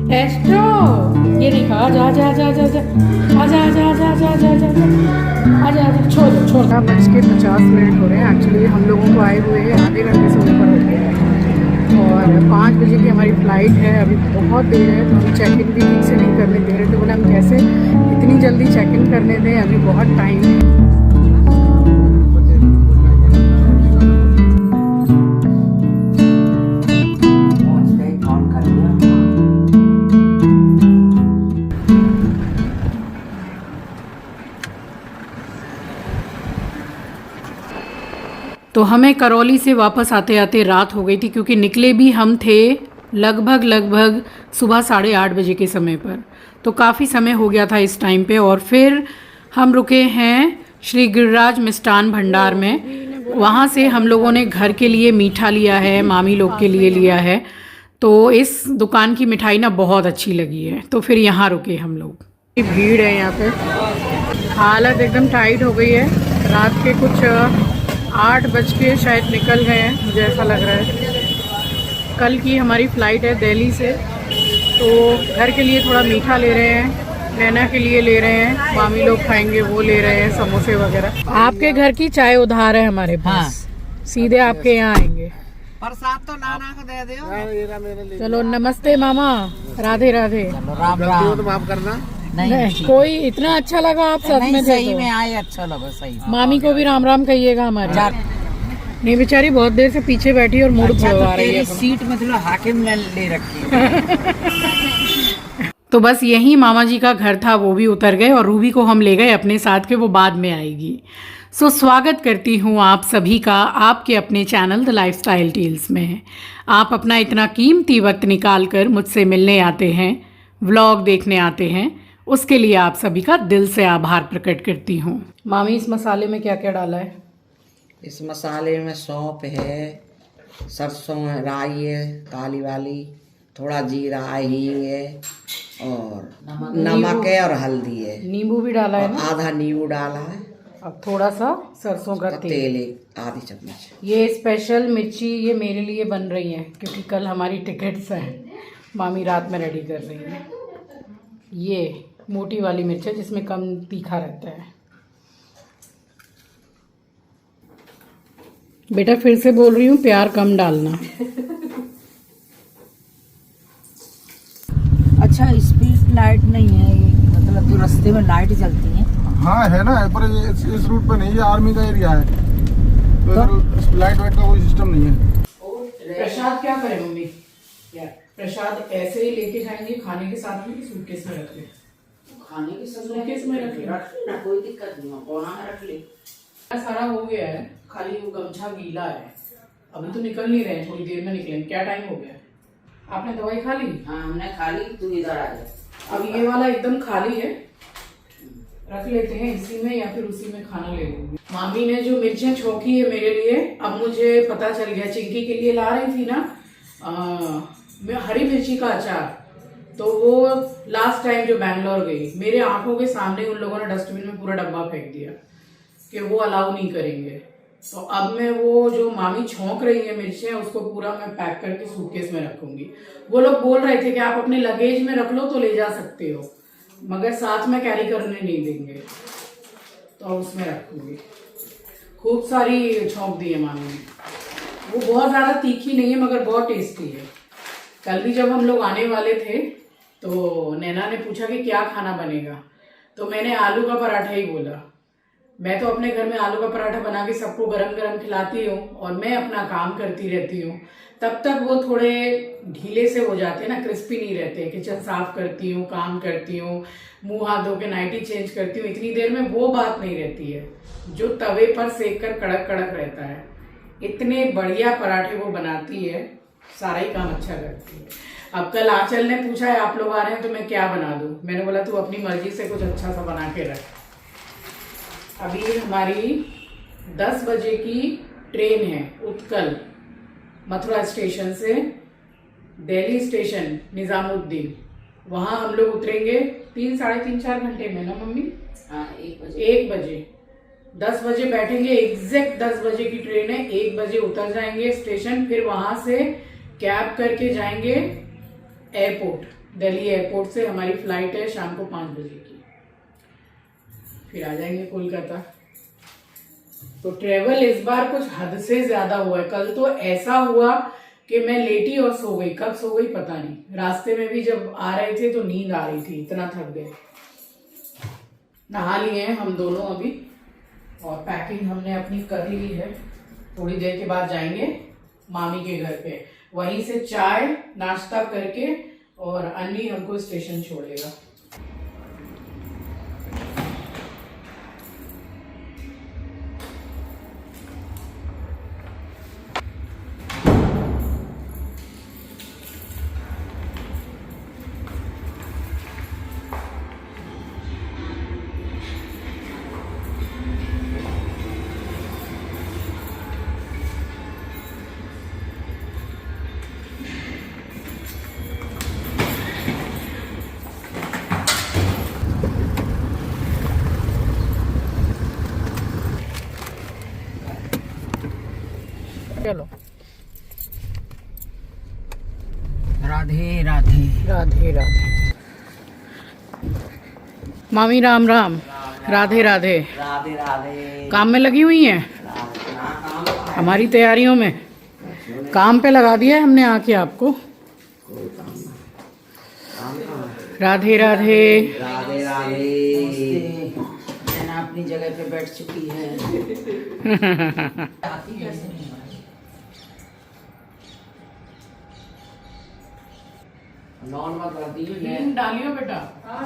Astro ये देखा, आजा आजा आजा आजा आजा आजा आजा आजा आजा आजा आजा आजा आजा छोड़ दो छोड़। 11:50 हो रहे हैं। एक्चुअली हम लोगों को आए हुए हैं आधे घंटे से ऊपर हो गया है और 5 बजे की हमारी फ़्लाइट है। अभी बहुत देर है तो हम चेक इन भी ठीक से नहीं करने दे रहे थे। बोले हम कैसे इतनी जल्दी चेक इन करने दें, अभी बहुत टाइम है। तो हमें करौली से वापस आते आते रात हो गई थी, क्योंकि निकले भी हम थे लगभग सुबह 8:30 बजे के समय पर। तो काफ़ी समय हो गया था इस टाइम पे। और फिर हम रुके हैं श्री गिरिराज मिष्ठान भंडार में। वहाँ से हम लोगों ने घर के लिए मीठा लिया है, मामी लोग के लिए लिया है। तो इस दुकान की मिठाई ना बहुत अच्छी लगी है, तो फिर यहाँ रुके हम लोग। भीड़ है यहाँ पे, हालत एकदम टाइट हो गई है। रात के कुछ 8 बज के शायद निकल गए हैं, मुझे ऐसा लग रहा है। कल की हमारी फ़्लाइट है दिल्ली से, तो घर के लिए थोड़ा मीठा ले रहे हैं, नैना के लिए ले रहे हैं, मामी लोग खाएंगे वो ले रहे हैं, समोसे वगैरह। आपके घर की चाय उधार है हमारे पास। हाँ। सीधे आपके यहाँ आएंगे। प्रसाद तो नाना को दे दो। चलो नमस्ते मामा, राधे राधे। राम राम। माफ करना। नहीं कोई इतना अच्छा लगा आप साथ में थे, सही में आए, अच्छा लगा सही। मामी को भी राम राम कहिएगा हमारे। नहीं बेचारी बहुत देर से पीछे बैठी और मूड भरवा रही है। सीट में थोड़ा हाकिम ले रखी। तो बस यही मामा जी का घर था, वो भी उतर गए और रूबी को हम ले गए अपने साथ के, वो बाद में आएगी। सो स्वागत करती हूँ आप सभी का आपके अपने चैनल द लाइफस्टाइल टेल्स में। आप अपना इतना कीमती वक्त निकाल कर मुझसे मिलने आते हैं, व्लॉग देखने आते हैं, उसके लिए आप सभी का दिल से आभार प्रकट करती हूँ। मामी इस मसाले में क्या क्या डाला है? इस मसाले में सौंफ है, सरसों है, राई है काली वाली, थोड़ा जीरा हींग है और नमक है और हल्दी है। नींबू भी डाला है ना? आधा नींबू डाला है। अब थोड़ा सा सरसों का तेल आधी चम्मच। ये स्पेशल मिर्ची ये मेरे लिए बन रही है, क्योंकि कल हमारी टिकट्स हैं। मामी रात में रेडी कर रही है। ये मोटी वाली मिर्च है जिसमें कम तीखा रहता है। बेटा फिर से बोल रही हूँ, प्यार कम डालना। अच्छा स्पीड लाइट नहीं है, मतलब जो रास्ते में लाइट जलती है। हाँ है ना, पर इस रूट पे नहीं है, आर्मी का एरिया है तो लाइट वाइट का कोई सिस्टम नहीं है। प्रसाद क्या करें मम्मी? प्रसाद ऐसे ही लेके जाएंगे खाने के साथ में, सूटकेस में रख ले? खाने के साथ सूटकेस में रख ले, कोई दिक्कत नहीं है, कोना में रख ले। सारा हो गया है, खाली वो गमछा गीला है। अभी तो निकल नहीं रहे, थोड़ी देर में निकलेंगे। क्या टाइम हो गया? आपने दवाई खा ली? हाँ हमने खा ली, तू इधर आ जा। अब ये वाला एकदम खाली है, रख लेते हैं इसी में, या फिर उसी में खाना ले लेंगे। मामी ने जो मिर्चें छोंकी है मेरे लिए, अब मुझे पता चल गया। चिंकी के लिए ला रही थी ना हरी मिर्ची का अचार, तो वो लास्ट टाइम जो बैंगलोर गई, मेरे आंखों के सामने उन लोगों ने डस्टबिन में पूरा डब्बा फेंक दिया कि वो अलाउ नहीं करेंगे। तो अब मैं वो जो मामी छोंक रही है मिर्चें, उसको पूरा मैं पैक करके सूटकेस में रखूंगी। वो लोग बोल रहे थे कि आप अपने लगेज में रख लो तो ले जा सकते हो, मगर साथ में कैरी करने नहीं देंगे, तो उसमें रखूंगी। खूब सारी छोंक दी है मामी ने। वो बहुत ज्यादा तीखी नहीं है मगर बहुत टेस्टी है। कल भी जब हम लोग आने वाले थे तो नैना ने पूछा कि क्या खाना बनेगा, तो मैंने आलू का पराठा ही बोला। मैं तो अपने घर में आलू का पराठा बना के सबको गरम गरम खिलाती हूँ और मैं अपना काम करती रहती हूँ। तब तक वो थोड़े ढीले से हो जाते हैं ना, क्रिस्पी नहीं रहते। किचन साफ करती हूँ, काम करती हूँ, मुंह हाथ धो के नाइटी चेंज करती हूँ, इतनी देर में वो बात नहीं रहती है जो तवे पर सेक कर कड़क कड़क रहता है। इतने बढ़िया पराठे वो बनाती है, सारा ही काम अच्छा करती है। अब कल आंचल ने पूछा है आप लोग आ रहे हैं तो मैं क्या बना दूं? मैंने बोला तू अपनी मर्जी से कुछ अच्छा सा बना के रख। अभी हमारी 10 बजे की ट्रेन है उत्कल, मथुरा स्टेशन से दिल्ली स्टेशन निजामुद्दीन। वहां हम लोग उतरेंगे 3 साढ़े 3 4 घंटे में ना मम्मी? हाँ 1 बजे 10 बजे बैठेंगे, एग्जैक्ट 10 बजे की ट्रेन है। 1 बजे उतर जाएंगे स्टेशन, फिर वहां से कैब करके जाएंगे एयरपोर्ट, दिल्ली एयरपोर्ट से हमारी फ्लाइट है शाम को 5 बजे की, फिर आ जाएंगे कोलकाता। तो ट्रेवल इस बार कुछ हद से ज्यादा हुआ है। कल तो ऐसा हुआ कि मैं लेटी और सो गई, कब सो गई पता नहीं। रास्ते में भी जब आ रहे थे तो नींद आ रही थी, इतना थक गए। नहा लिए हैं हम दोनों अभी और पैकिंग हमने अपनी कर ली है। थोड़ी देर के बाद जाएंगे मामी के घर पे, वहीं से चाय नाश्ता करके और अन्नी हमको स्टेशन छोड़ेगा। चलो, राधे राधे। राधे राधे। मामी राम राम। राधे राधे। राधे राधे। काम में लगी हुई हैं हमारी तैयारियों में। काम पे लगा दिया है हमने आके आपको। राधे राधे। राधे राधे। मैंने अपनी जगह पे बैठ चुकी है। नॉर्मल कर दी है। हींग डालियो बेटा।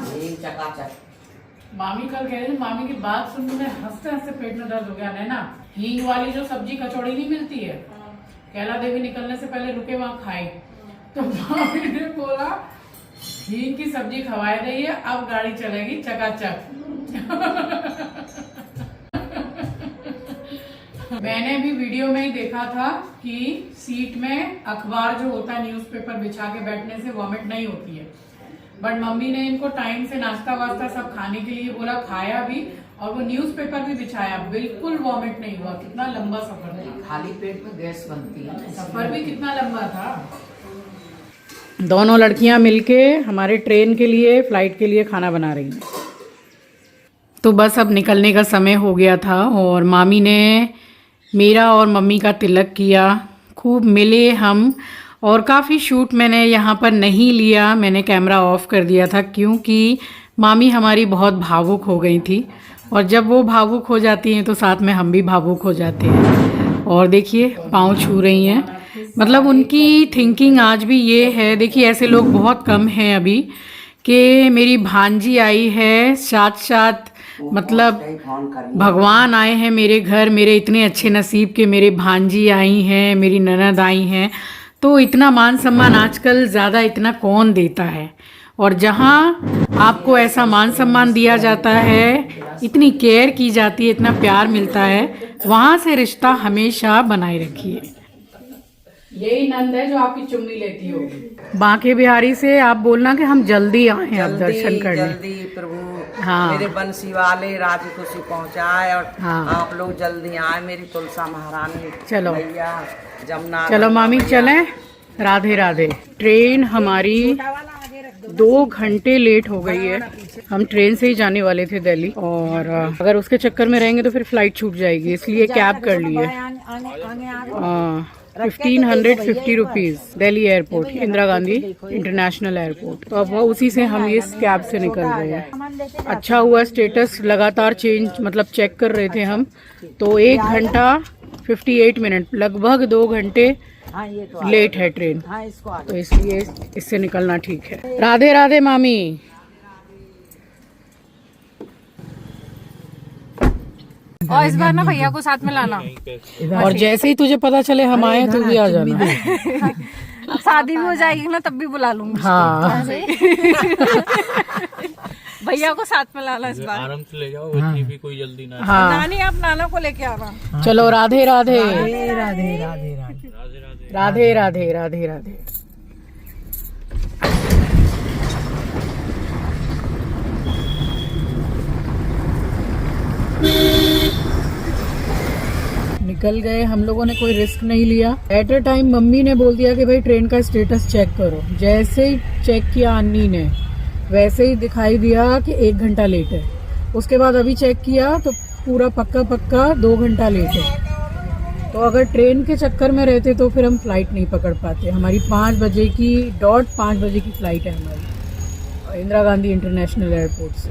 हींग चकाचक। मामी कल कह रही थी, मामी की बात सुन के हंसते हंसते पेट में दर्द हो गया। नैना, हींग वाली जो सब्जी कचौड़ी नहीं मिलती है, कैला देवी निकलने से पहले रुके वहां खाई। तो मामी ने बोला हींग की सब्जी खवाए रही है, अब गाड़ी चलेगी चकाचक। मैंने भी वीडियो में ही देखा था कि सीट में अखबार जो होता है न्यूज़पेपर बिछा के बैठने से वॉमिट नहीं होती है, बट मम्मी ने इनको टाइम से नाश्ता वास्ता सब खाने के लिए बोला, खाया भी और वो न्यूज़पेपर भी बिछाया, बिल्कुल वॉमिट नहीं हुआ। कितना लंबा सफर था। खाली पेट में गैस बनती है। सफर भी कितना लंबा था। दोनों लड़कियां मिलके हमारे ट्रेन के लिए, फ्लाइट के लिए खाना बना रही हैं। तो बस अब निकलने का समय हो गया था और मामी ने मेरा और मम्मी का तिलक किया। खूब मिले हम और काफ़ी शूट मैंने यहाँ पर नहीं लिया, मैंने कैमरा ऑफ कर दिया था क्योंकि मामी हमारी बहुत भावुक हो गई थी और जब वो भावुक हो जाती हैं तो साथ में हम भी भावुक हो जाते हैं। और देखिए पाँव छू रही हैं, मतलब उनकी थिंकिंग आज भी ये है। देखिए ऐसे लोग बहुत कम हैं अभी कि मेरी भांजी आई है, साथ साथ मतलब भगवान आए हैं मेरे घर, मेरे इतने अच्छे नसीब के मेरे भांजी आई हैं, मेरी ननद आई हैं। तो इतना मान सम्मान आजकल ज़्यादा इतना कौन देता है। और जहाँ आपको ऐसा मान सम्मान दिया जाता है, इतनी केयर की जाती है, इतना प्यार मिलता है, वहाँ से रिश्ता हमेशा बनाए रखिए। यही नंद है जो आपकी चुम्मी लेती होगी। बांके बिहारी से आप बोलना कि हम जल्दी आए अब दर्शन करने। जल्दी प्रभु, हाँ। मेरे बंसी वाले राजी खुशी पहुँचाए और हाँ। आप लोग जल्दी आए। मेरी तुलसा महारानी, चलो भैया जमुना, चलो मामी चलें। राधे राधे। ट्रेन हमारी 2 घंटे लेट हो गई है। हम ट्रेन से ही जाने वाले थे दिल्ली और अगर उसके चक्कर में रहेंगे तो फिर फ्लाइट छूट जाएगी, इसलिए कैब कर ली है। 1550 rupees Delhi airport, Indira Gandhi international airport. तो अब वो उसी से हम इस कैब से निकल रहे हैं। अच्छा हुआ स्टेटस लगातार चेंज, मतलब चेक कर रहे थे हम, तो 1 घंटा 58 मिनट, लगभग 2 घंटे लेट है ट्रेन, तो इसलिए इससे निकलना ठीक है। राधे राधे मामी। और इस बार ना भैया को साथ में लाना। और जैसे ही तुझे पता चले हम आए तो भी आ जाना। अब शादी भी हो जाएगी ना तब भी बुला लूंगी। हाँ भैया को साथ में लाना इस बार। आराम से ले जाओ, इतनी भी कोई जल्दी ना। हाँ नानी आप नाना को लेके आना। चलो राधे राधे। राधे राधे राधे राधे राधे राधे राधे। निकल गए हम लोगों ने, कोई रिस्क नहीं लिया। एट अ टाइम मम्मी ने बोल दिया कि भाई ट्रेन का स्टेटस चेक करो। जैसे ही चेक किया अन्नी ने, वैसे ही दिखाई दिया कि 1 घंटा लेट है। उसके बाद अभी चेक किया तो पूरा पक्का 2 घंटा लेट है। तो अगर ट्रेन के चक्कर में रहते तो फिर हम फ्लाइट नहीं पकड़ पाते। हमारी 5 बजे की फ्लाइट है हमारी इंदिरा गांधी इंटरनेशनल एयरपोर्ट से।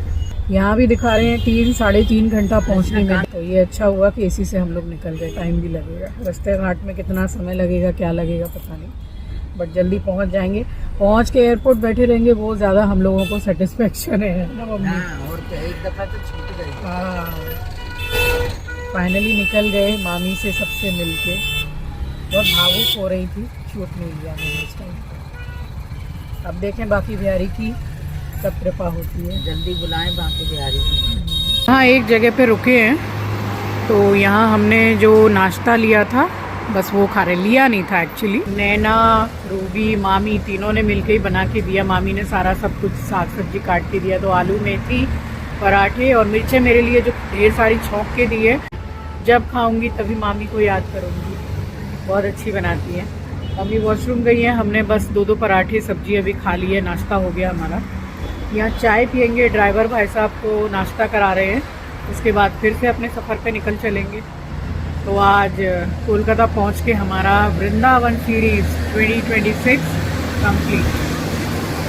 यहाँ भी दिखा रहे हैं 3-3.5 घंटा पहुँचने में। तो ये अच्छा हुआ कि एसी से हम लोग निकल गए। टाइम भी लगेगा, रास्ते घाट में कितना समय लगेगा, क्या लगेगा पता नहीं, बट जल्दी पहुँच जाएंगे। पहुँच के एयरपोर्ट बैठे रहेंगे वो ज़्यादा हम लोगों को सेटिस्फेक्शन है ना मम्मी। और क्या, एक दफा तो छूट गई। हाँ, फाइनली निकल गए मामी से सबसे मिलके। बहुत भावुक हो रही थी, शूट नहीं लिया मैंने इस टाइम। अब देखें बाकी बिहारी की कब कृपा होती है। जल्दी बुलाएं बाकी बिहारी को। हाँ, एक जगह पे रुके हैं तो यहाँ हमने जो नाश्ता लिया था बस वो खा रहे, लिया नहीं था एक्चुअली। नैना, रूबी, मामी तीनों ने मिलके ही बना के दिया। मामी ने सारा सब कुछ साग सब्जी काट के दिया। तो आलू, मेथी, पराठे और मिर्चें मेरे लिए जो ढेर सारी छौंक के दी है। जब खाऊंगी तभी मामी को याद करूंगी, बहुत अच्छी बनाती है। मम्मी वॉशरूम गई है, हमने बस 2 पराठे सब्जी अभी खा ली है, नाश्ता हो गया हमारा। यहाँ चाय पियेंगे, ड्राइवर भाई साहब को नाश्ता करा रहे हैं, उसके बाद फिर से अपने सफ़र पे निकल चलेंगे। तो आज कोलकाता पहुँच के हमारा वृंदावन सीरीज़ 2026 कंप्लीट।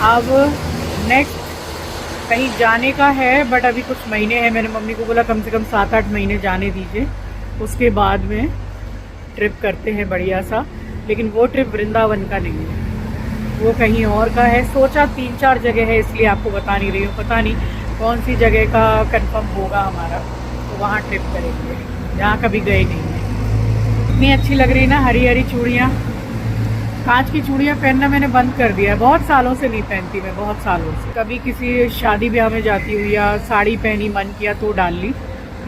अब नेक्स्ट कहीं जाने का है, बट अभी कुछ महीने हैं। मैंने मम्मी को बोला कम से कम 7-8 महीने जाने दीजिए, उसके बाद में ट्रिप करते हैं बढ़िया सा। लेकिन वो ट्रिप वृंदावन का नहीं है, वो कहीं और का है। सोचा 3-4 जगह है, इसलिए आपको बता नहीं रही हूँ। पता नहीं कौन सी जगह का कंफर्म होगा हमारा, तो वहाँ ट्रिप करेंगे जहाँ कभी गए नहीं हैं। इतनी अच्छी लग रही ना हरी हरी चूड़ियाँ। कांच की चूड़ियाँ पहनना मैंने बंद कर दिया है, बहुत सालों से नहीं पहनती मैं, बहुत सालों से। कभी किसी शादी ब्याह में जाती हूँ या साड़ी पहनी, मन किया तो डाल ली।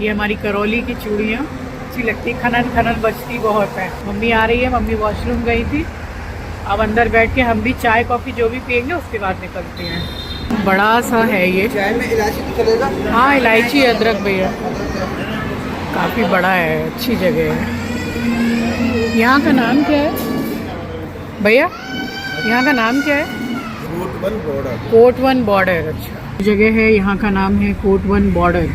ये हमारी करौली की चूड़ियाँ अच्छी लगती, खनन बजती बहुत है। मम्मी आ रही है, मम्मी वॉशरूम गई थी। अब अंदर बैठ के हम भी चाय कॉफ़ी जो भी पियेंगे उसके बाद निकलते हैं। बड़ा सा है ये। चाय में इलायची तो चलेगा? हाँ, इलायची अदरक भैया, काफ़ी बड़ा है, अच्छी जगह है। यहाँ का नाम क्या है भैया? यहाँ का नाम क्या है? कोट वन बॉर्डर। अच्छा, जगह है, यहाँ का नाम है कोट वन बॉर्डर,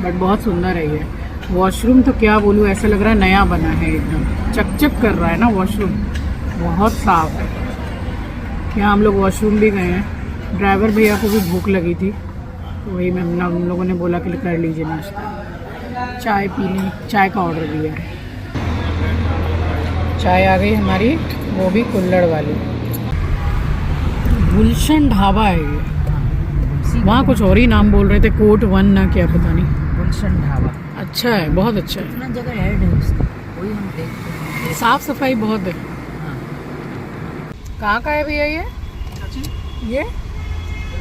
बट बहुत सुंदर है ये। वॉशरूम तो क्या बोलूँ, ऐसा लग रहा है नया बना है, एकदम चकचक कर रहा है ना वॉशरूम, बहुत साफ है। यहाँ हम लोग वॉशरूम भी गए हैं। ड्राइवर भैया को भी भूख लगी थी, तो वही मैं हम लोगों ने बोला कि कर लीजिए नाश्ता। चाय पीने, चाय का ऑर्डर दिया है। चाय आ गई हमारी, वो भी कुल्हड़ वाली। गुलशन ढाबा है ये। वहाँ कुछ और ही नाम बोल रहे थे, कोट वन ना क्या पता नहीं। गुलशन ढाबा अच्छा है, बहुत अच्छा है। कितना जगह ऐड है उसका, वही हम देखते हैं। साफ सफाई बहुत है। कहाँ का है भैया ये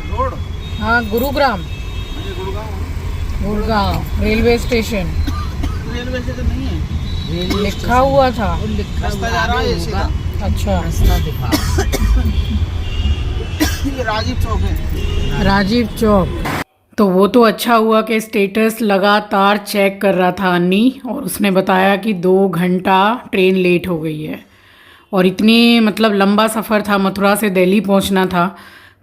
रोड? हाँ, Gurugram, Gurgaon railway station. Railway station नहीं है, लिखा हुआ था। रास्ता जा रहा है ये सीधा। अच्छा, रास्ता दिखा। ये राजीव चौक है। राजीव चौक। तो वो तो अच्छा हुआ कि स्टेटस लगातार चेक कर रहा था अन्नी, और उसने बताया कि 2 घंटा ट्रेन लेट हो गई है। और इतनी मतलब लंबा सफ़र था, मथुरा से दिल्ली पहुंचना था।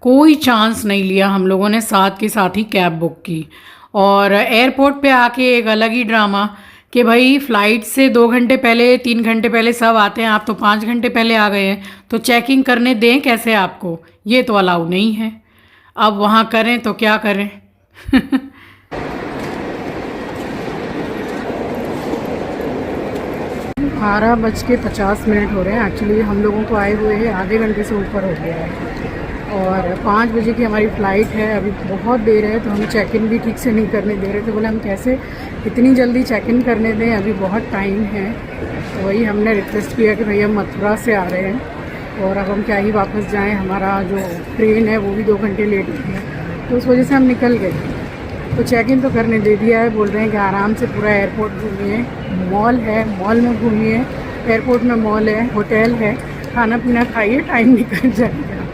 कोई चांस नहीं लिया हम लोगों ने, साथ के साथ ही कैब बुक की। और एयरपोर्ट पे आके एक अलग ही ड्रामा कि भाई फ़्लाइट से 2 घंटे पहले, 3 घंटे पहले सब आते हैं, आप तो 5 घंटे पहले आ गए हैं, तो चेकिंग करने दें कैसे आपको? ये तो अलाउ नहीं है। अब वहाँ करें तो क्या करें। 12:50 हो रहे हैं। एक्चुअली हम लोगों को आए हुए हैं आधे घंटे से ऊपर हो गया है, और 5 बजे की हमारी फ़्लाइट है। अभी बहुत देर है, तो हम चेक इन भी ठीक से नहीं करने दे रहे थे। बोले हम कैसे इतनी जल्दी चेक इन करने दें, अभी बहुत टाइम है। तो वही हमने रिक्वेस्ट किया कि भैया मथुरा से आ रहे हैं और अब हम क्या ही वापस जाएं, हमारा जो ट्रेन है वो भी 2 घंटे लेट है, तो उस वजह से हम निकल गए। तो चेक इन तो करने दे दिया है। बोल रहे हैं कि आराम से पूरा एयरपोर्ट घूमिए, मॉल है, मॉल में घूमिए, एयरपोर्ट में मॉल है, होटल है, खाना पीना खाइए, टाइम निकल जाएगा।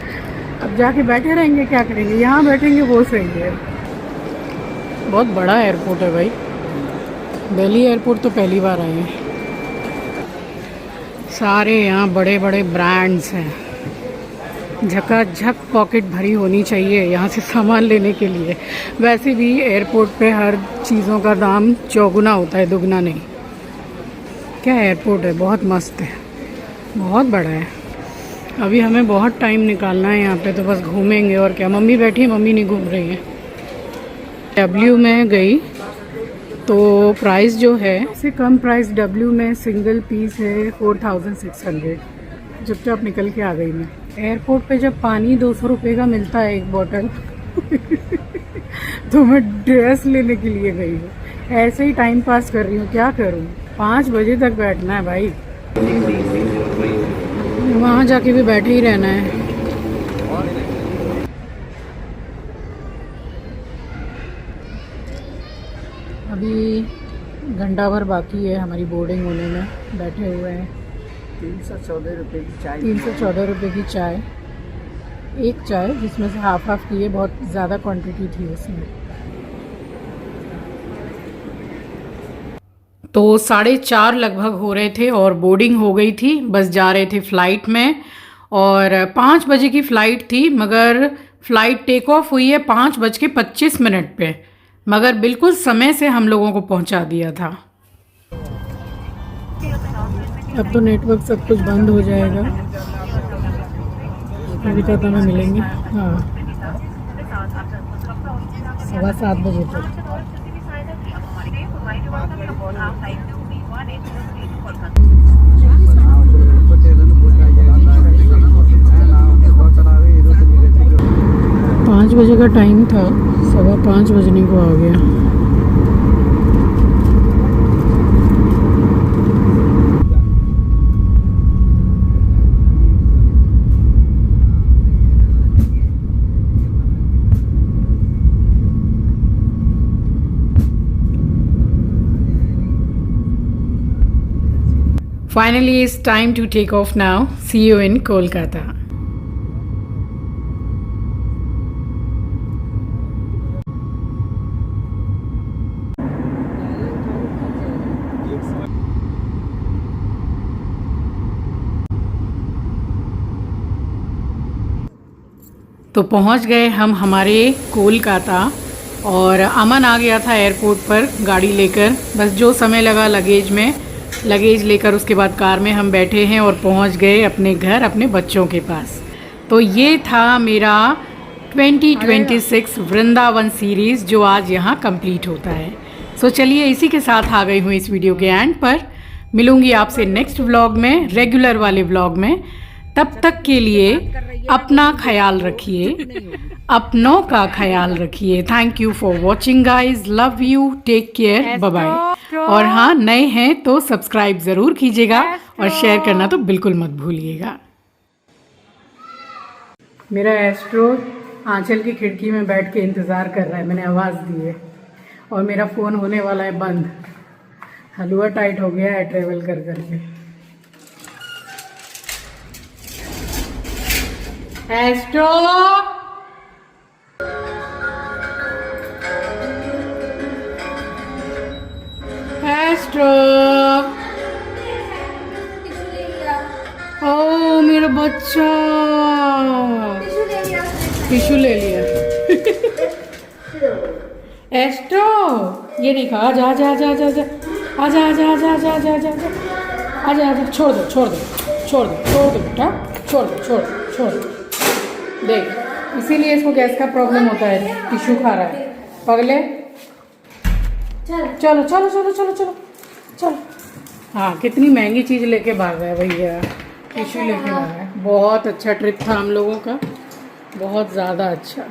अब जाके बैठे रहेंगे, क्या करेंगे? यहाँ बैठेंगे वो सही है। बहुत बड़ा एयरपोर्ट है भाई, दिल्ली एयरपोर्ट तो पहली बार आए हैं। सारे यहाँ बड़े बड़े ब्रांड्स हैं। झकाझक पॉकेट भरी होनी चाहिए यहाँ से सामान लेने के लिए। वैसे भी एयरपोर्ट पे हर चीज़ों का दाम चौगुना होता है, दुगना नहीं। क्या एयरपोर्ट है, बहुत मस्त है, बहुत बड़ा है। अभी हमें बहुत टाइम निकालना है यहाँ पे, तो बस घूमेंगे और क्या। मम्मी बैठी है, मम्मी नहीं घूम रही है। W में गई तो प्राइस जो है इससे कम प्राइस W में सिंगल पीस है 4600। चुपचाप निकल के आ गई मैं। एयरपोर्ट पे जब पानी 200 रुपये का मिलता है एक बोतल तो मैं ड्रेस लेने के लिए गई हूँ। ऐसे ही टाइम पास कर रही हूँ, क्या करूँ। 5 बजे तक बैठना है भाई, वहाँ जाके भी बैठे ही रहना है। अभी घंटा भर बाकी है हमारी बोर्डिंग होने में। बैठे हुए हैं। 314 रुपये की चाय। 314 रुपये की चाय, एक चाय जिसमें से हाफ हाफ की है, बहुत ज़्यादा क्वांटिटी थी उसमें। तो 4:30 लगभग हो रहे थे और बोर्डिंग हो गई थी। बस जा रहे थे फ़्लाइट में और 5 बजे की फ़्लाइट थी, मगर फ़्लाइट टेक ऑफ हुई है 5:25 पे, मगर बिल्कुल समय से हम लोगों को पहुंचा दिया था। अब तो नेटवर्क सब कुछ बंद हो जाएगा। कोलकाता में मिलेंगे, हाँ, 7:15 बजे तक। पाँच बजे का टाइम था, 5:15 बजने को आ गया। Finally, it's time to take off now. See you in Kolkata. तो पहुंच गए हम हमारे कोलकाता और अमन आ गया था एयरपोर्ट पर गाड़ी लेकर। बस जो समय लगा लगेज लेकर उसके बाद कार में हम बैठे हैं और पहुंच गए अपने घर, अपने बच्चों के पास। तो ये था मेरा 2026 वृंदावन सीरीज़ जो आज यहाँ कंप्लीट होता है। सो चलिए इसी के साथ आ गई हूँ इस वीडियो के एंड पर। मिलूँगी आपसे नेक्स्ट व्लॉग में, रेगुलर वाले व्लॉग में। तब तक के लिए अपना ख्याल रखिए, अपनों का ख्याल रखिए। Thank you for watching guys, love you, take care, bye bye. और हाँ, नए हैं तो सब्सक्राइब ज़रूर कीजिएगा और शेयर करना तो बिल्कुल मत भूलिएगा। मेरा एस्ट्रो आंचल की खिड़की में बैठ के इंतज़ार कर रहा है, मैंने आवाज़ दी है। और मेरा फ़ोन होने वाला है बंद, हलवा टाइट हो गया है ट्रेवल कर करके। एस्ट्रो, एस्ट्रो, ओ मेरा बच्चा, टिश्यू ले लिया। एस्ट्रो, ये देखा, आजा आजा आजा आजा आजा आजा आजा आजा आजा आजा आजा आजा आजा, छोड़ दो छोड़ दो छोड़ दो छोड़ दो बेटा, छोड़ दो छोड़ दो छोड़ दो। देख, इसीलिए इसको गैस का प्रॉब्लम होता है, टिश्यू खा रहा है पगले। चलो चलो चलो चलो चलो चलो चलो। हाँ, कितनी महंगी चीज़ लेके भाग गया भैया, टिश्यू लेके भाग गया। बहुत अच्छा ट्रिप था हम लोगों का, बहुत ज़्यादा अच्छा।